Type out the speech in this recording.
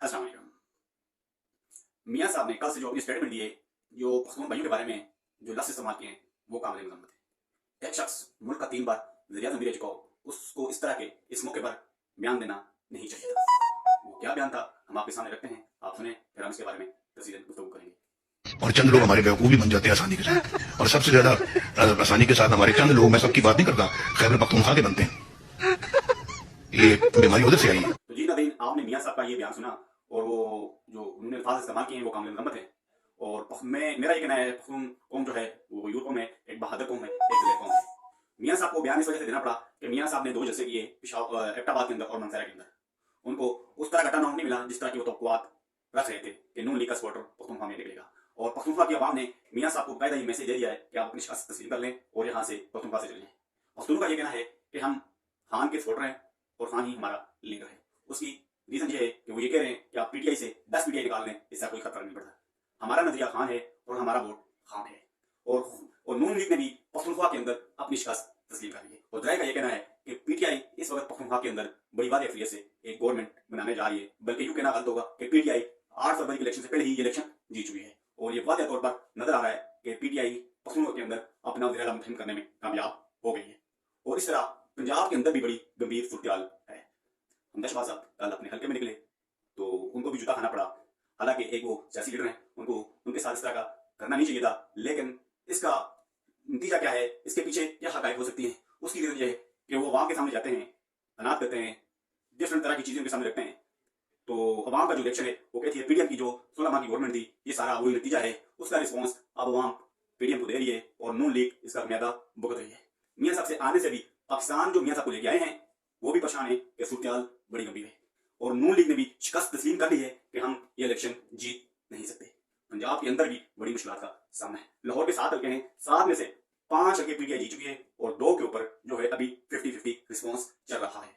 अस्सलाम वालेकुम। मियाँ साहब ने कल से जो अपनी स्टेटमेंट दी है, जो पख्तून भाइयों के बारे में जो लफ्ज़ इस्तेमाल किए हैं, वो काबिल मज़म्मत है। एक शख्स मुल्क का 3 बार वज़ीर-ए-आज़म भी रह चुका हो, उसको इस तरह के इस मौके पर बयान देना नहीं चाहिए था। वो क्या बयान था, हम आपके सामने रखते हैं, आप सुनें, फिर हम इसके बारे में तफ़सीलन गुफ्तगू करेंगे। और चंद लोग हमारे बेवकूफ़ भी बन जाते हैं आसानी के साथ, और सबसे ज्यादा आसानी के साथ हमारे चंद लोग, मैं सबकी बात नहीं करता, खैबर पख्तूनख्वा के बनते हैं। ये बीमारी उधर से आई है। तो जी नाज़रीन, आपने मियाँ साहब का ये बयान सुना और वो जो उन्होंने अल्फाज इस्तेमाल किए हैं वो काबिल मज़म्मत है। और मेरा ये कहना है, पख्तून कौम जो है वो यूरोप में एक बहादुर कौम है, एक ज़िले कौम है। मियाँ साहब को बयान इस वजह से देना पड़ा कि मियाँ साहब ने 2 जलसे किए एबटाबाद के अंदर और मंसरा के अंदर। उनको उस तरह का टर्न आउट नहीं मिला जिस तरह की वो तवक्कुआत रख रहे थे कि नून लीग का सपोर्टर पख्तूनख्वा में निकलेगा। और पख्तूनख्वा की आवाम ने मियाँ साहब को बाकायदा ये मैसेज दे दिया है कि आप अपनी शिकस्त तस्लीम कर लें और यहाँ से पख्तूनख्वा से चले जाएं। पख्तूनों का ये कहना है कि हम खान के सपोर्टर हैं और खान ही हमारा लीडर है। उसकी रीजन ये है कि वो ये कह रहे हैं कि आप पीटीआई से 10 पीटीआई निकाल लें, इससे कोई खतरा नहीं पड़ता। हमारा नजरिया खान है और हमारा वोट खान है। और नून लीग ने भी पख्तूनख्वा के अंदर अपनी शिकस्त तस्लीम कर ली है। और का ये कहना है कि पीटीआई इस वक्त पख्तूनख्वा के अंदर बड़ी वाज़ेह से एक गवर्नमेंट बनाने जा रही है, बल्कि यूं कहना गलत होगा कि पीटीआई 8 फरवरी के इलेक्शन से पहले ही ये इलेक्शन जीत चुकी है। और ये वाज़ेह तौर पर नजर आ रहा है कि पीटीआई पख्तूनख्वा के अंदर अपना वज़ीर-ए-आज़म मुंतखब करने में कामयाब हो गई है। और इस तरह पंजाब के अंदर भी बड़ी गंभीर सूरत-ए-हाल है। हमदा शहबाज साहब कल अपने हल्के में निकले तो उनको भी जूता खाना पड़ा। हालांकि एक वो सियासी लीडर हैं, उनको उनके साथ इस तरह का करना नहीं चाहिए था, लेकिन इसका नतीजा क्या है, इसके पीछे क्या हक़ाइक़ हो सकती है, उसकी रीज़न ये है कि वो अवाम के सामने जाते हैं, अनाथ करते हैं, डिफरेंट तरह की चीज़ें उनके सामने रखते हैं। तो अवाम का जो रिएक्शन है वो कहती है पीडीएम की जो 16 माह की गवर्नमेंट थी, ये सारा वही नतीजा है, उसका रिस्पॉन्स अब अवाम पीडीएम को दे रही है और नून लीग इसका म्यादा भुगत रही है। मियाँ साहब से आने से भी पाकिस्तान जो मियाँ साहब को लेके आए हैं वो भी परेशान है कि सूरत-ए-हाल बड़ी गंभीर है। और नून लीग ने भी शिकस्त तस्लीम कर ली है कि हम ये इलेक्शन जीत नहीं सकते। पंजाब के अंदर भी बड़ी मुश्किलात का सामना है। लाहौर के 7 हल्के हैं, 7 में से 5 हल्के पीटीआई जीत चुकी है और 2 के ऊपर जो है अभी 50-50 रिस्पॉन्स चल रहा है।